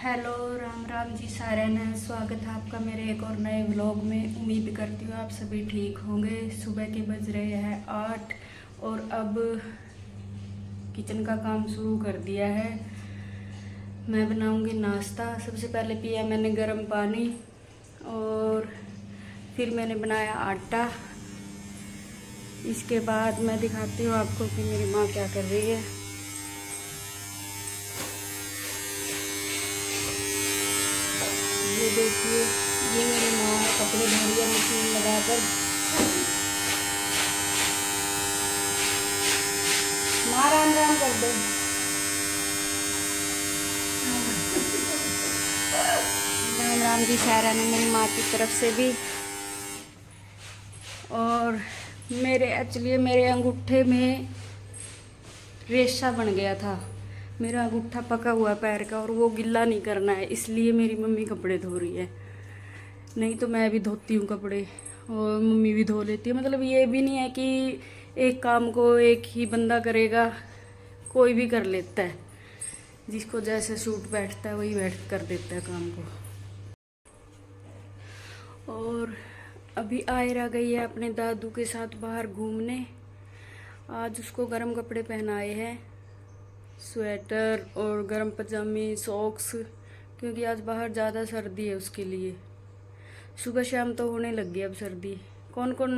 Hello Ram Ram ji सारे ने स्वागत है आपका मेरे एक और नए व्लॉग में। उम्मीद करती हूँ आप सभी ठीक होंगे। सुबह के बज रहे हैं 8 और अब किचन का काम शुरू कर दिया है। मैं बनाऊंगी नाश्ता। सबसे पहले पिया मैंने गर्म पानी और फिर मैंने बनाया आटा। इसके बाद मैं दिखाती हूँ आपको कि मेरी माँ क्या कर रही है। ये देखिए, ये मेरी माँ है, कपड़े धो रही है मशीन लगाकर। माँ राम राम कर दो। राम राम जी सारा ने मेरी माँ की तरफ से भी। और एक्चुअली मेरे अंगूठे में रेशा बन गया था। मेरा अंगूठा पका हुआ पैर का और वो गिल्ला नहीं करना है, इसलिए मेरी मम्मी कपड़े धो रही है। नहीं तो मैं भी धोती हूँ कपड़े और मम्मी भी धो लेती है। मतलब ये भी नहीं है कि एक काम को एक ही बंदा करेगा, कोई भी कर लेता है। जिसको जैसे सूट बैठता है वही बैठ कर देता है काम को। और अभी आयरा गई है अपने दादू के साथ बाहर घूमने। आज उसको गर्म कपड़े पहनाए हैं, स्वेटर और गर्म पजामे, सॉक्स, क्योंकि आज बाहर ज़्यादा सर्दी है उसके लिए। सुबह शाम तो होने लग गई अब सर्दी। कौन कौन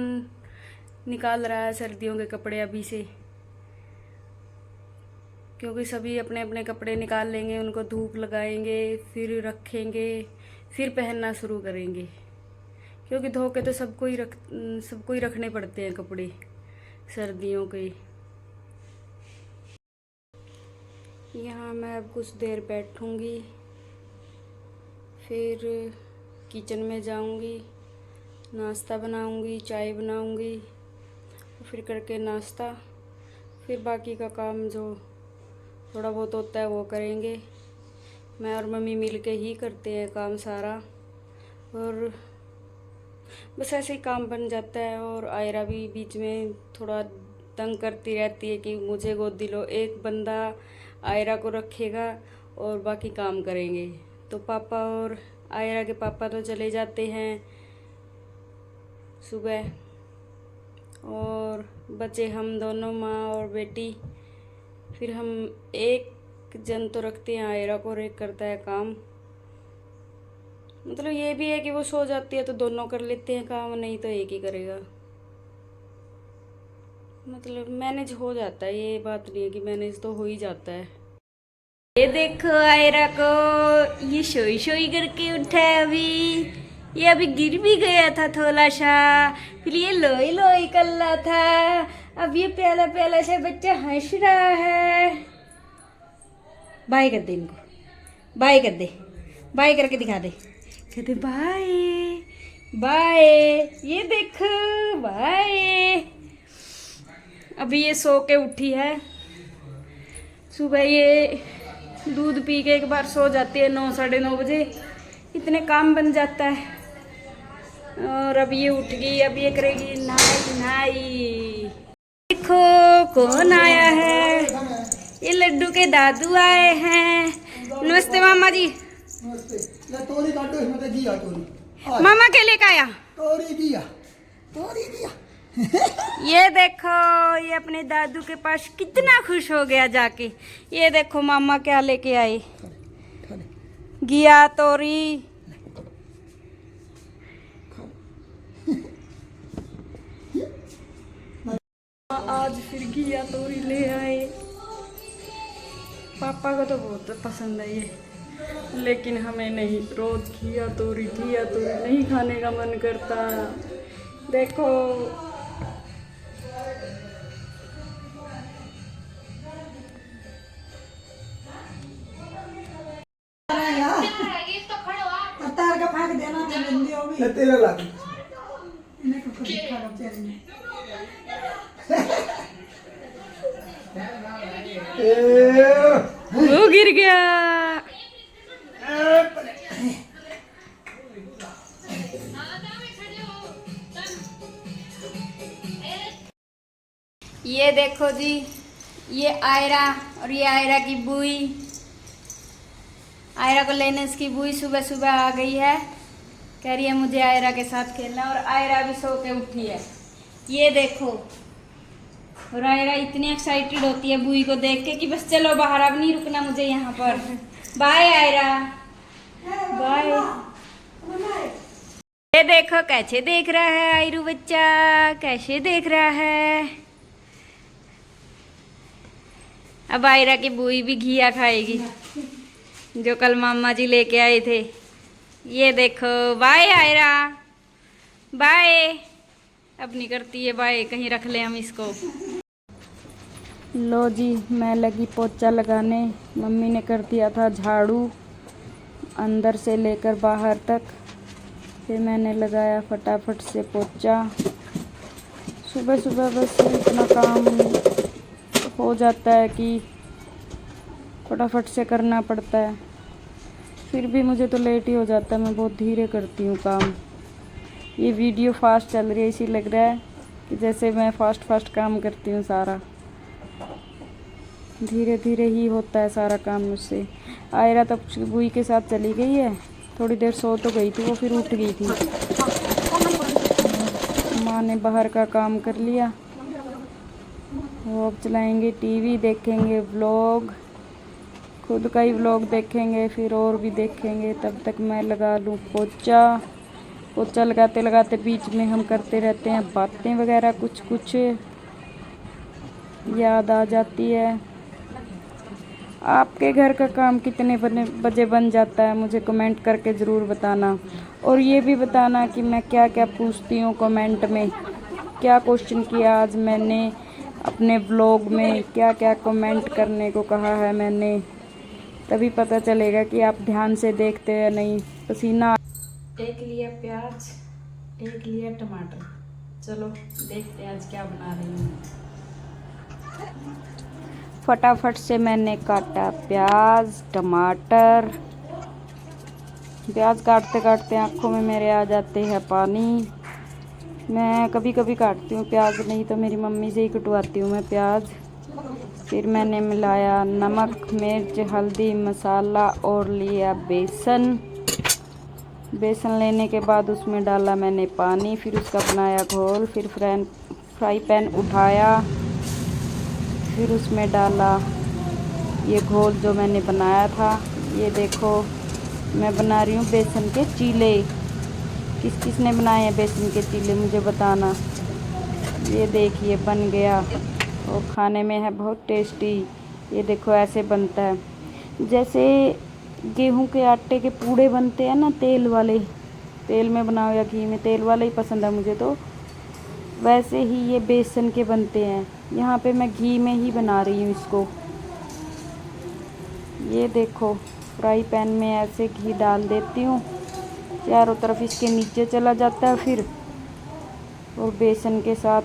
निकाल रहा है सर्दियों के कपड़े अभी से, क्योंकि सभी अपने अपने कपड़े निकाल लेंगे, उनको धूप लगाएंगे, फिर रखेंगे, फिर पहनना शुरू करेंगे। क्योंकि धो के तो सबको ही रखने पड़ते हैं कपड़े सर्दियों के। यहाँ मैं अब कुछ देर बैठूंगी, फिर किचन में जाऊंगी, नाश्ता बनाऊंगी, चाय बनाऊंगी, फिर करके नाश्ता, फिर बाकी का काम जो थोड़ा बहुत होता है वो करेंगे। मैं और मम्मी मिलके ही करते हैं काम सारा। और बस ऐसे ही काम बन जाता है। और आयरा भी बीच में थोड़ा तंग करती रहती है कि मुझे गोदी लो। एक बंदा आयरा को रखेगा और बाकी काम करेंगे। तो पापा और आयरा के पापा तो चले जाते हैं सुबह, और बचे हम दोनों, माँ और बेटी। फिर हम एक जन तो रखते हैं आयरा को और एक करता है काम। मतलब ये भी है कि वो सो जाती है तो दोनों कर लेते हैं काम, नहीं तो एक ही करेगा। मतलब मैनेज हो जाता है, ये बात नहीं है कि मैनेज तो हो ही जाता है। ये देखो आयरा को, ये सोई सोई करके उठा है अभी। ये अभी गिर भी गया था थोड़ा सा, फिर ये लोई लोई कर रहा था। अब ये प्याला प्याला सा बच्चा हंस रहा है। बाय कर दे इनको, बाय कर दे, बाय करके दिखा दे, कहते बाय बाय। ये देखो बाय। अभी ये सो के उठी है। सुबह ये दूध पी के एक बार सो जाती है 9 साढ़े 9 बजे, इतने काम बन जाता है। और अब ये उठ गई, अब ये करेगी नहाई नहाई। देखो कौन आया है, ये लड्डू के दादू आए हैं। नमस्ते मामा जी। मामा के लेके आया ये देखो, ये अपने दादू के पास कितना खुश हो गया जाके। ये देखो मामा क्या लेके आए, घिया तोरी। आज फिर घिया तोरी ले आए। पापा को तो बहुत पसंद है ये, लेकिन हमें नहीं। रोज घिया तोरी नहीं खाने का मन करता। देखो तेरा लागी वो गिर गया। ये देखो जी, ये आयरा और ये आयरा की बुई। आयरा को लेने इसकी बुई सुबह सुबह आ गई है, कह रही है मुझे आयरा के साथ खेलना, और आयरा भी सो के उठी है, ये देखो। और आयरा इतनी एक्साइटेड होती है बुई को देख के कि बस चलो बाहर, अब नहीं रुकना मुझे यहाँ पर। Bye Ayra, bye. ये देखो कैसे देख रहा है आयरू बच्चा, कैसे देख रहा है। अब आयरा की बुई भी घिया खाएगी जो कल मामा जी लेके आए थे। ये देखो, बाय आयरा, बाय। अब नहीं करती है बाय, कहीं रख ले हम इसको। लो जी, मैं लगी पोछा लगाने। मम्मी ने कर दिया था झाड़ू अंदर से लेकर बाहर तक, फिर मैंने लगाया फटाफट से पोछा। सुबह सुबह बस इतना काम हो जाता है कि फटाफट से करना पड़ता है, फिर भी मुझे तो लेट ही हो जाता है। मैं बहुत धीरे करती हूँ काम। ये वीडियो फास्ट चल रही है, इसी लग रहा है कि जैसे मैं फास्ट काम करती हूँ सारा। धीरे धीरे ही होता है सारा काम मुझसे। आयरा तब बुई के साथ चली गई है, थोड़ी देर सो तो गई थी वो, फिर उठ गई थी। माँ ने बाहर का काम कर लिया। वो अब चलाएंगे टीवी, देखेंगे व्लॉग, खुद का ही व्लॉग देखेंगे, फिर और भी देखेंगे। तब तक मैं लगा लूँ पोछा। पोछा लगाते लगाते बीच में हम करते रहते हैं बातें वगैरह, कुछ कुछ याद आ जाती है। आपके घर का काम कितने बजे बन जाता है मुझे कमेंट करके ज़रूर बताना। और ये भी बताना कि मैं क्या क्या पूछती हूँ कमेंट में, क्या क्वेश्चन किया आज मैंने अपने ब्लॉग में, क्या क्या कमेंट करने को कहा है मैंने, तभी पता चलेगा कि आप ध्यान से देखते हैं नहीं। पसीना। एक लिया प्याज, एक लिया टमाटर। चलो देखते हैं आज क्या बना रही हूँ। फटाफट से मैंने काटा प्याज टमाटर। प्याज काटते काटते आँखों में मेरे आ जाते हैं पानी। मैं कभी कभी काटती हूँ प्याज, नहीं तो मेरी मम्मी से ही कटवाती हूँ मैं प्याज। फिर मैंने मिलाया नमक मिर्च हल्दी मसाला और लिया बेसन। बेसन लेने के बाद उसमें डाला मैंने पानी, फिर उसका बनाया घोल। फिर फ्राई पैन उठाया, फिर उसमें डाला ये घोल जो मैंने बनाया था। ये देखो मैं बना रही हूँ बेसन के चीले। किस किस ने बनाए हैं बेसन के चीले मुझे बताना। ये देखिए बन गया और खाने में है बहुत टेस्टी। ये देखो ऐसे बनता है जैसे गेहूं के आटे के पूड़े बनते हैं ना, तेल वाले। तेल में बनाओ या घी में, तेल वाले ही पसंद है मुझे तो। वैसे ही ये बेसन के बनते हैं। यहाँ पे मैं घी में ही बना रही हूँ इसको। ये देखो फ्राई पैन में ऐसे घी डाल देती हूँ, चारों तरफ इसके नीचे चला जाता है फिर, और बेसन के साथ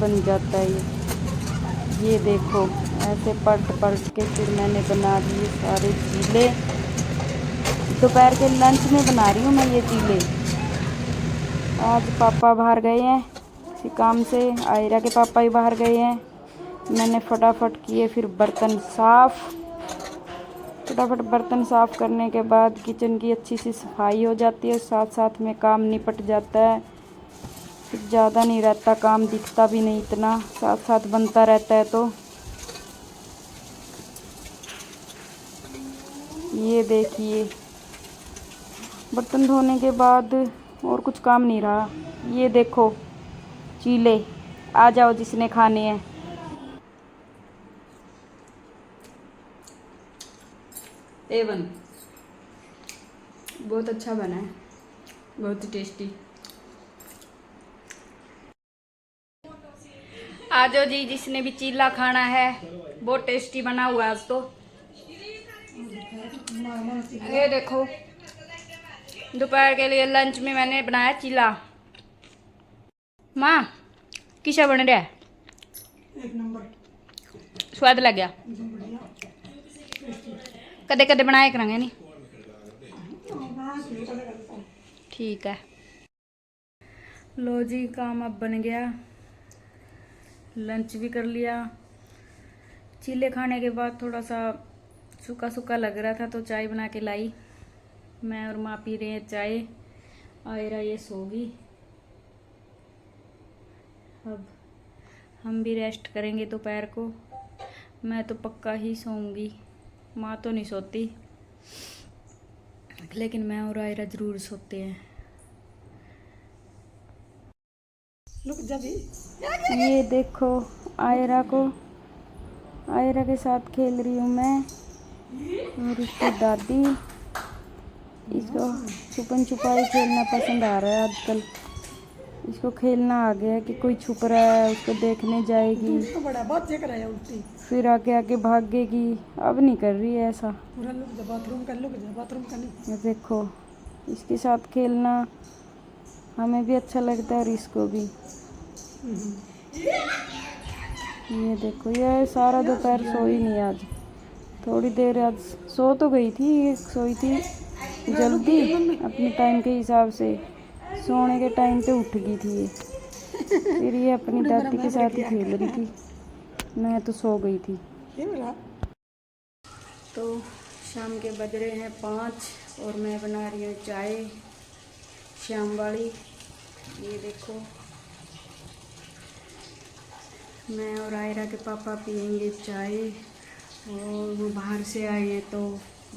बन जाता है ये देखो ऐसे पलट के फिर मैंने बना दिए सारे चीले। दोपहर के लंच में बना रही हूँ मैं ये चीले। आज पापा बाहर गए हैं किसी काम से, आयरा के पापा ही बाहर गए हैं। मैंने फटाफट किए फिर बर्तन साफ़। फटाफट बर्तन साफ़ करने के बाद किचन की अच्छी सी सफाई हो जाती है, साथ साथ में काम निपट जाता है। फिर ज़्यादा नहीं रहता काम, दिखता भी नहीं इतना, साथ साथ बनता रहता है। तो ये देखिए बर्तन धोने के बाद और कुछ काम नहीं रहा। ये देखो चीले, आ जाओ जिसने खाने हैं। एवन बहुत अच्छा बना है, बहुत ही टेस्टी। आ जाओ जी जिसने भी चीला खाना है, बहुत टेस्टी बना हुआ है आज तो। ये देखो दोपहर के लिए लंच में मैंने बनाया चीला। माँ किसा बन रहा है? एक नंबर स्वाद लग गया। कदे कदे बनाया करेंगे नहीं, ठीक है। लो जी काम अब बन गया, लंच भी कर लिया। चीले खाने के बाद थोड़ा सा सूखा सूखा लग रहा था तो चाय बना के लाई। मैं और माँ पी रहे हैं चाय। आयरा ये सो गई। अब हम भी रेस्ट करेंगे दोपहर को। मैं तो पक्का ही सोऊंगी, माँ तो नहीं सोती, लेकिन मैं और आयरा ज़रूर सोते हैं। ये देखो आयरा को, आयरा के साथ खेल रही हूँ मैं और उसकी दादी। इसको छुपन छुपाई खेलना पसंद आ रहा है आजकल। इसको खेलना आ गया है कि कोई छुप रहा है उसको देखने जाएगी, तो बड़ा बात चेक रहा है उल्टी, फिर आके आके भागेगी। अब नहीं कर रही है ऐसा। पूरा लुक जा बाथरूम का, लुक जा बाथरूम का नहीं। ये देखो इसके साथ खेलना हमें भी अच्छा लगता है और इसको भी। ये देखो ये सारा दोपहर सोई नहीं आज। थोड़ी देर आज सो तो गई थी, सोई थी जल्दी अपने टाइम के हिसाब से। सोने के टाइम पे उठ गई थी ये। फिर ये अपनी दादी के साथ ही खेल रही थी, मैं तो सो गई थी। तो शाम के बज रहे हैं 5 और मैं बना रही हूँ चाय शाम वाली। ये देखो मैं और आयरा के पापा पियेंगे चाय। और वो बाहर से आए हैं तो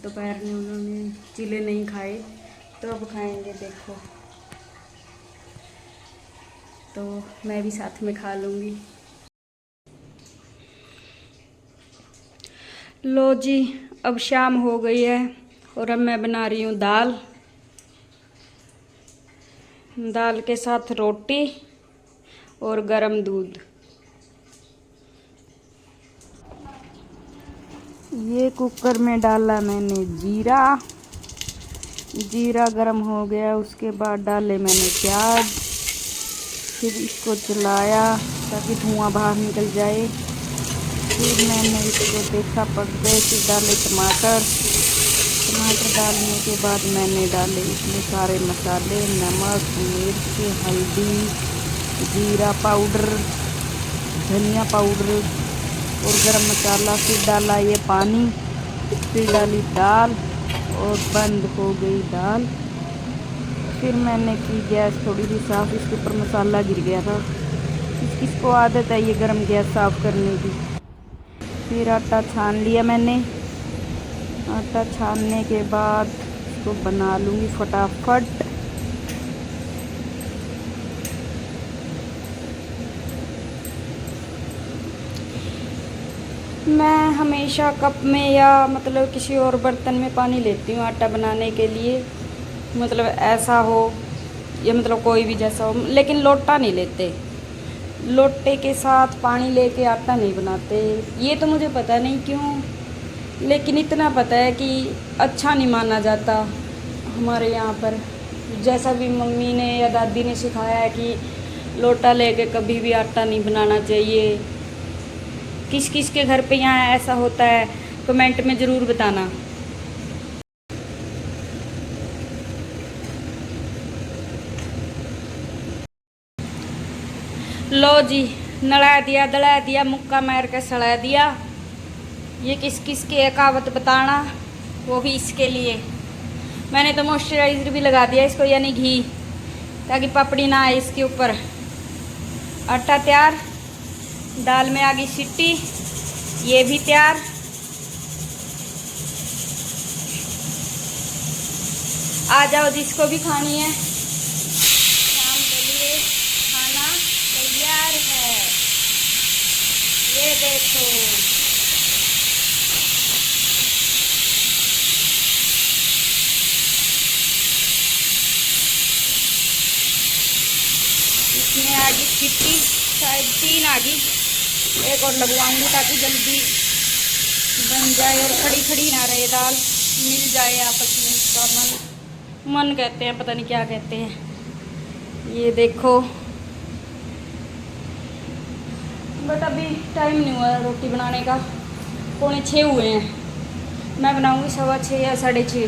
दोपहर में उन्होंने चिले नहीं खाए, तो अब खाएंगे। देखो तो मैं भी साथ में खा लूँगी। लो जी, अब शाम हो गई है और अब मैं बना रही हूँ दाल। दाल के साथ रोटी और गरम दूध। ये कुकर में डाला मैंने जीरा। जीरा गरम हो गया, उसके बाद डाले मैंने प्याज। फिर इसको चलाया ताकि धुआं बाहर निकल जाए। फिर मैंने इसको देखा पक गए, फिर डाले टमाटर। टमाटर डालने के बाद मैंने डाले इसमें सारे मसाले, नमक, मिर्च, हल्दी, जीरा पाउडर, धनिया पाउडर और गरम मसाला। फिर डाला ये पानी, फिर डाली दाल और बंद हो गई दाल। फिर मैंने की गैस थोड़ी सी साफ़, इसके ऊपर मसाला गिर गया था। किसको आदत है ये गरम गैस साफ़ करने की। फिर आटा छान लिया मैंने। आटा छानने के बाद इसको बना लूँगी फटाफट। मैं हमेशा कप में या मतलब किसी और बर्तन में पानी लेती हूँ आटा बनाने के लिए। मतलब ऐसा हो या मतलब कोई भी जैसा हो, लेकिन लोटा नहीं लेते। लोटे के साथ पानी लेके आटा नहीं बनाते। ये तो मुझे पता नहीं क्यों, लेकिन इतना पता है कि अच्छा नहीं माना जाता हमारे यहाँ पर। जैसा भी मम्मी ने या दादी ने सिखाया है कि लोटा लेके कभी भी आटा नहीं बनाना चाहिए। किस किस के घर पे यहाँ ऐसा होता है कमेंट में ज़रूर बताना। लो जी, नड़ा दिया, दड़ा दिया, मुक्का मार के सड़ा दिया। ये किस किस की कहावत बताना, वो भी इसके लिए। मैंने तो मॉइस्चराइज़र भी लगा दिया इसको, यानी घी, ताकि पपड़ी ना आए इसके ऊपर। आटा तैयार, दाल में आ गई सीटी, ये भी तैयार। आ जाओ जिसको भी खानी है, शाम के लिए खाना तैयार है। ये देखो इसमें आ गई सीटी, शायद 3 आ गई। एक और लगवाऊंगी ताकि जल्दी बन जाए और खड़ी खड़ी ना रहे दाल, मिल जाए आपस में। इसका मन कहते हैं, पता नहीं क्या कहते हैं। ये देखो, बट अभी टाइम नहीं हुआ रोटी बनाने का, 5:45 हुए हैं। मैं बनाऊंगी 6:15 या 6:30,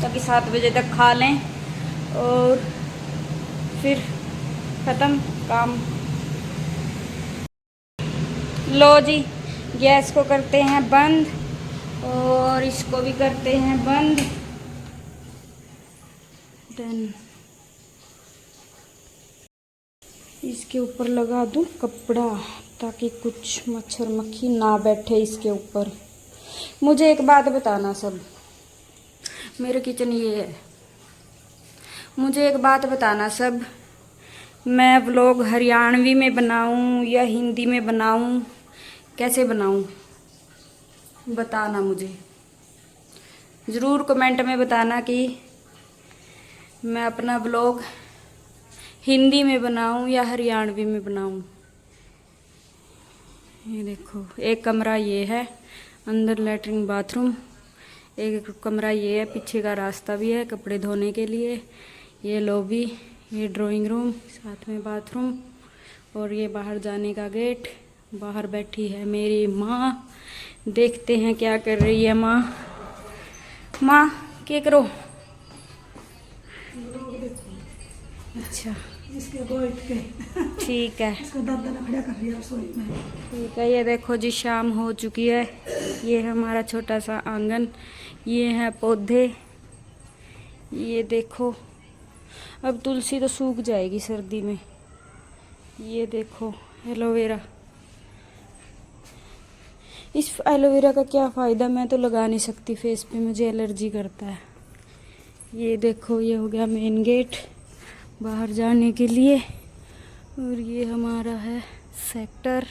ताकि 7 बजे तक खा लें और फिर ख़त्म काम। लो जी, गैस को करते हैं बंद और इसको भी करते हैं बंद। देन इसके ऊपर लगा दूं कपड़ा ताकि कुछ मच्छर मक्खी ना बैठे इसके ऊपर। मुझे एक बात बताना सब, मेरा किचन ये है, मुझे एक बात बताना सब, मैं व्लॉग हरियाणवी में बनाऊं या हिंदी में बनाऊं, कैसे बनाऊं बताना मुझे ज़रूर कमेंट में बताना कि मैं अपना व्लॉग हिंदी में बनाऊं या हरियाणवी में बनाऊं। ये देखो, एक कमरा ये है, अंदर लैट्रिन बाथरूम, एक कमरा ये है, पीछे का रास्ता भी है कपड़े धोने के लिए, ये लॉबी, ये ड्राइंग रूम, साथ में बाथरूम, और ये बाहर जाने का गेट। बाहर बैठी है मेरी माँ, देखते हैं क्या कर रही है माँ। माँ क्या करो? अच्छा इसके बैठ के ठीक है, इसको दादा ने खड़ा कर दिया रसोई में। ठीक है। ये देखो जी, शाम हो चुकी है, ये है हमारा छोटा सा आंगन, ये है पौधे, ये देखो अब तुलसी तो सूख जाएगी सर्दी में। ये देखो एलोवेरा, इस एलोवेरा का क्या फ़ायदा, मैं तो लगा नहीं सकती फेस पे, मुझे एलर्जी करता है। ये देखो, ये हो गया मेन गेट बाहर जाने के लिए, और ये हमारा है सेक्टर,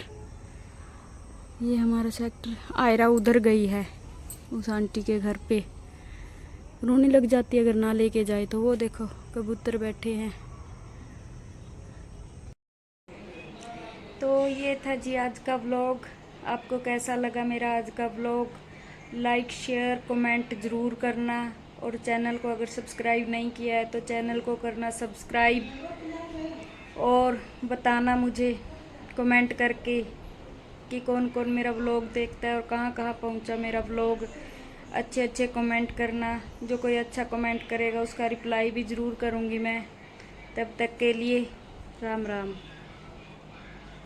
ये हमारा सेक्टर। आयरा उधर गई है उस आंटी के घर पे, रोने लग जाती है अगर ना लेके जाए तो। वो देखो कबूतर बैठे हैं। तो ये था जी आज का व्लॉग। आपको कैसा लगा मेरा आज का व्लॉग? लाइक शेयर कमेंट ज़रूर करना, और चैनल को अगर सब्सक्राइब नहीं किया है तो चैनल को करना सब्सक्राइब, और बताना मुझे कमेंट करके कि कौन कौन मेरा व्लॉग देखता है और कहाँ कहाँ पहुँचा मेरा व्लॉग। अच्छे अच्छे कमेंट करना, जो कोई अच्छा कमेंट करेगा उसका रिप्लाई भी ज़रूर करूँगी मैं। तब तक के लिए राम राम।